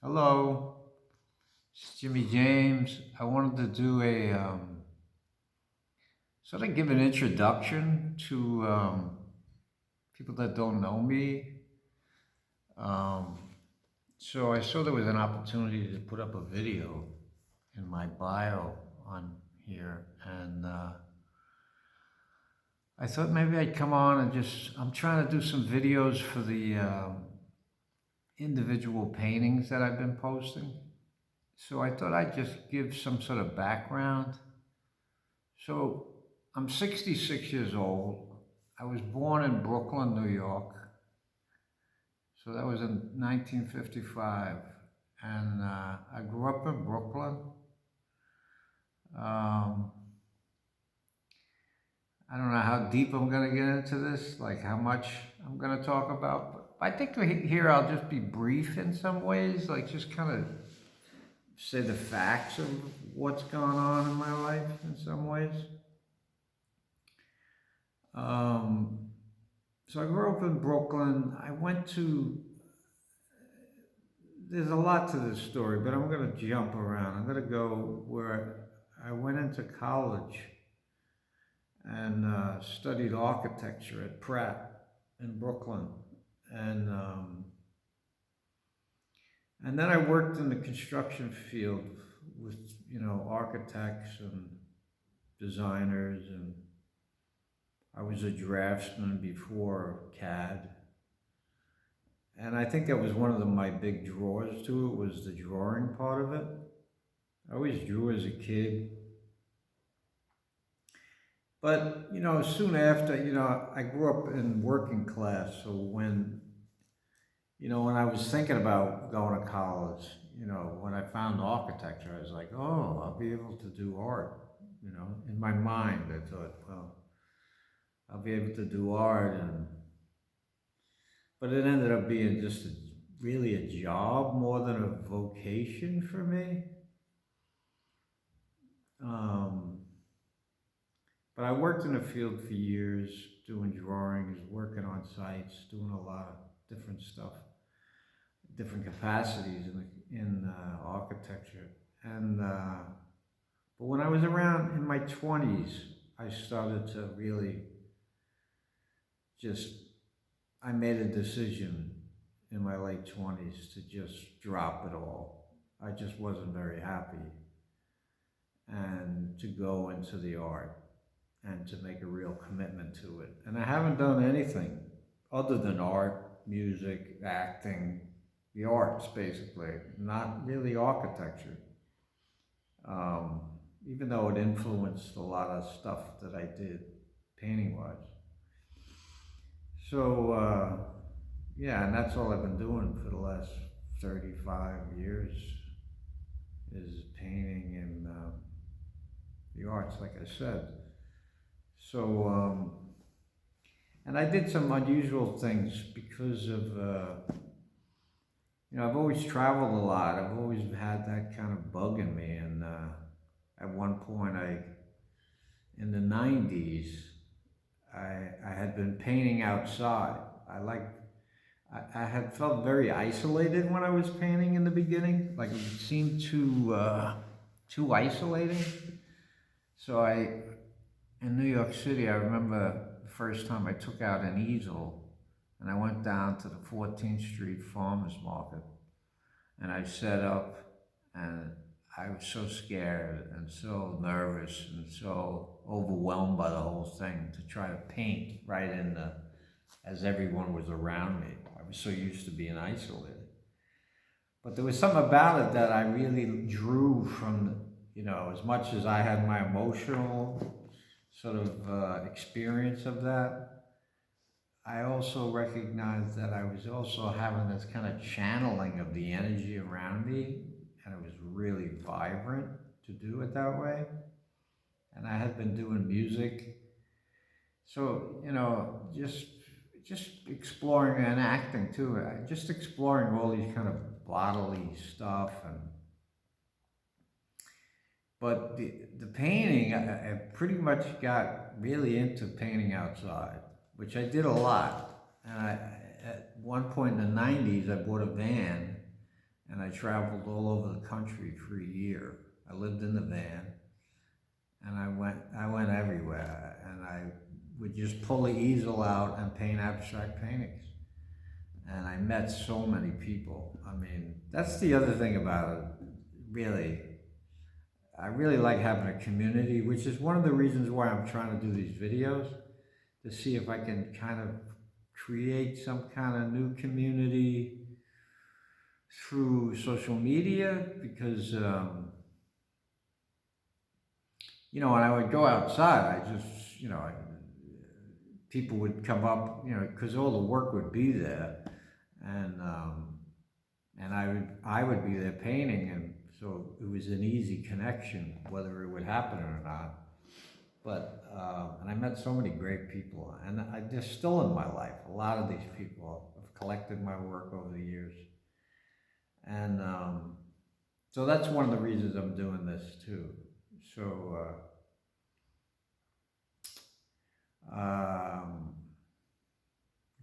Hello, it's Jimmie James. I wanted to do a sort of give an introduction to people that don't know me. Um, so I saw there was an opportunity to put up a video in my bio on here, and I thought maybe I'd come on and I'm trying to do some videos for the individual paintings that I've been posting. So I thought I'd just give some sort of background. So I'm 66 years old. I was born in Brooklyn, New York. So that was in 1955. And I grew up in Brooklyn. Um, I don't know how deep I'm going to get into this, like how much I'm going to talk about. But I think here I'll just be brief in some ways, like just kind of say the facts of what's going on in my life in some ways. Um, so I grew up in Brooklyn. There's a lot to this story, but I'm going to jump around. I'm going to go where I went into college and studied architecture at Pratt in Brooklyn. And, um, and then I worked in the construction field with, architects and designers, and I was a draftsman before CAD. And I think that was one of my big draws to it, was the drawing part of it. I always drew as a kid. But, soon after, I grew up in working class. So when I was thinking about going to college, when I found architecture, I was like, oh, I'll be able to do art. In my mind, I thought, well, I'll be able to do art. But it ended up being just really a job more than a vocation for me. Um, but I worked in the field for years, doing drawings, working on sites, doing a lot of different stuff, different capacities in architecture. And but when I was around in my 20s, I started to really just I made a decision in my late 20s to just drop it all. I just wasn't very happy, and to go into the art and to make a real commitment to it. And I haven't done anything other than art, music, acting, the arts basically, not really architecture. Um, Even though it influenced a lot of stuff that I did painting wise. So, yeah, and that's all I've been doing for the last 35 years is painting and the arts, like I said. So, and I did some unusual things because of, I've always traveled a lot. I've always had that kind of bug in me. And at one point, in the 90s, I had been painting outside. I had felt very isolated when I was painting in the beginning. Like it seemed too isolating. So in New York City, I remember the first time I took out an easel and I went down to the 14th Street Farmers Market and I set up, and I was so scared and so nervous and so overwhelmed by the whole thing to try to paint right as everyone was around me. I was so used to being isolated. But there was something about it that I really drew from, as much as I had my emotional sort of experience of that, I also recognized that I was also having this kind of channeling of the energy around me, and it was really vibrant to do it that way. And I had been doing music, so just exploring, and acting too. Just exploring all these kind of bodily stuff, but the painting, I pretty much got really into painting outside, which I did a lot. And at one point in the 90s, I bought a van and I traveled all over the country for a year. I lived in the van, and I went everywhere, and I would just pull the easel out and paint abstract paintings. And I met so many people. I mean, that's the other thing about it, really. I really like having a community, which is one of the reasons why I'm trying to do these videos, to see if I can kind of create some kind of new community through social media, because you know, when I would go outside, I just, you know, people would come up, you know, because all the work would be there, and I would be there painting, and so it was an easy connection, whether it would happen or not. But and I met so many great people, and they're still in my life. A lot of these people have collected my work over the years, and so that's one of the reasons I'm doing this too. So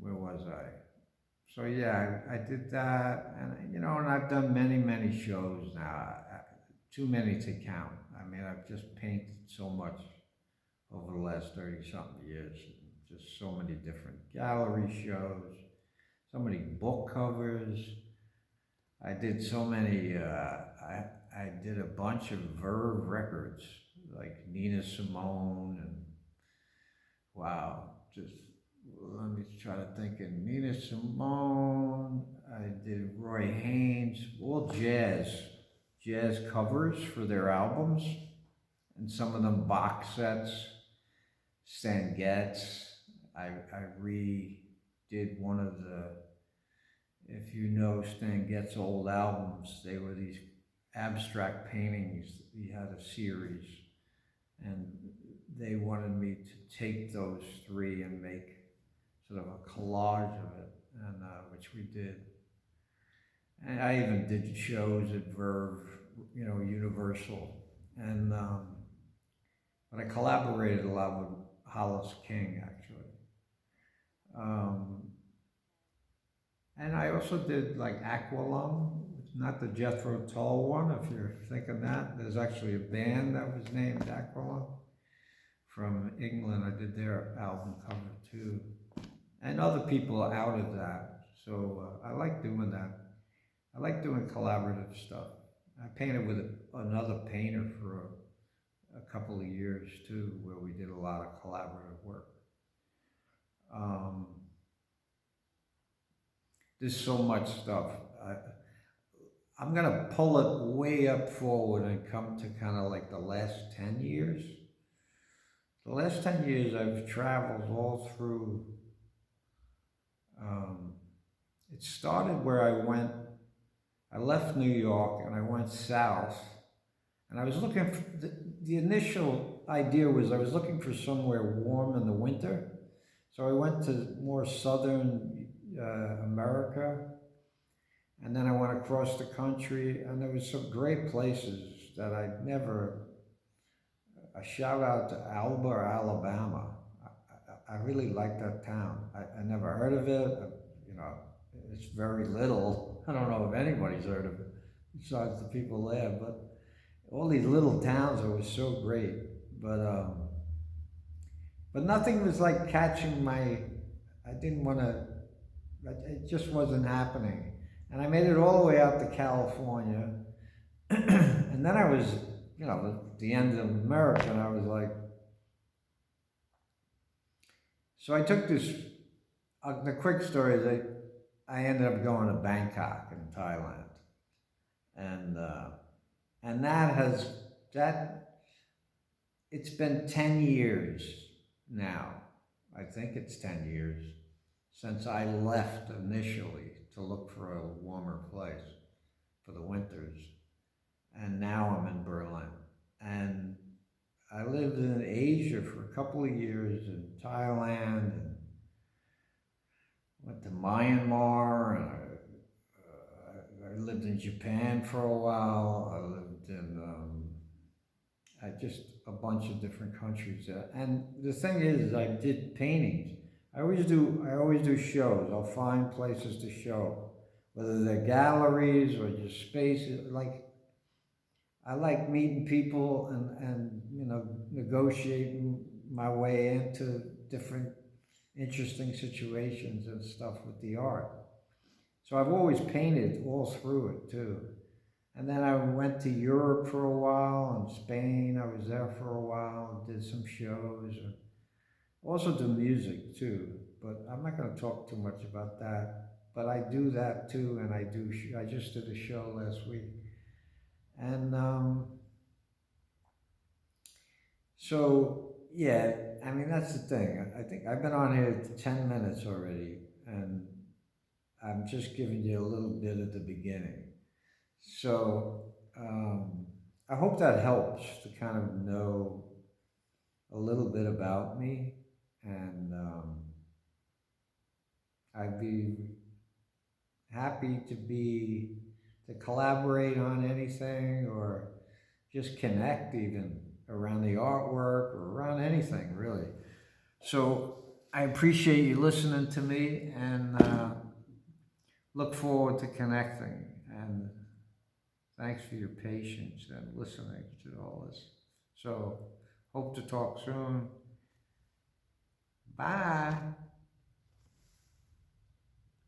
where was I? So yeah, I did that, and you know, and I've done many shows now, too many to count. I mean, I've just painted so much over the last 30-something years. Just so many different gallery shows, so many book covers. I did so many, I did a bunch of Verve records, like Nina Simone, and wow, just, let me try to think of Nina Simone. I did Roy Haynes, all jazz covers for their albums, and some of them box sets. Stan Getz, I redid one of the, if you know Stan Getz' old albums, they were these abstract paintings. He had a series, and they wanted me to take those three and make sort of a collage of it, and which we did. And I even did shows at Verve, you know, Universal, and but I collaborated a lot with Hollis King, actually. And I also did like Aqualung, not the Jethro Tull one, if you're thinking that. There's actually a band that was named Aqualung from England. I did their album cover too. And other people out of that. So I like doing that. I like doing collaborative stuff. I painted with another painter for a couple of years too, where we did a lot of collaborative work. There's so much stuff. I'm gonna pull it way up forward and come to kind of like the last 10 years. The last 10 years I've traveled all through, it started where I left New York and I went south, and I was looking for, the initial idea was I was looking for somewhere warm in the winter. So I went to more southern America, and then I went across the country, and there was some great places that I'd never, a shout out to Alba, Alabama. I really like that town. I never heard of it, you know, it's very little. I don't know if anybody's heard of it, besides the people there, but all these little towns are so great. But nothing was like catching my, I didn't want to, it just wasn't happening. And I made it all the way out to California. And then I was, you know, at the end of America, and I was like, so I took this, the quick story is I ended up going to Bangkok in Thailand. And it's been 10 years now. I think it's 10 years since I left initially to look for a warmer place for the winters. And now I'm in Berlin. And I lived in Asia for a couple of years, in Thailand, and went to Myanmar, and I lived in Japan for a while. I lived in just a bunch of different countries. And the thing is, I did paintings. I always do shows. I'll find places to show, whether they're galleries or just spaces. Like, I like meeting people and negotiating my way into different interesting situations and stuff with the art. So I've always painted all through it too. And then I went to Europe for a while, and Spain. I was there for a while, did some shows, and also do music too. But I'm not going to talk too much about that. But I do that too, and I just did a show last week, and so yeah. I mean, that's the thing. I think I've been on here 10 minutes already, and I'm just giving you a little bit at the beginning. So I hope that helps to kind of know a little bit about me, and I'd be happy to collaborate on anything or just connect even around the artwork or around anything really. So I appreciate you listening to me, and look forward to connecting, and thanks for your patience and listening to all this. So, hope to talk soon. Bye.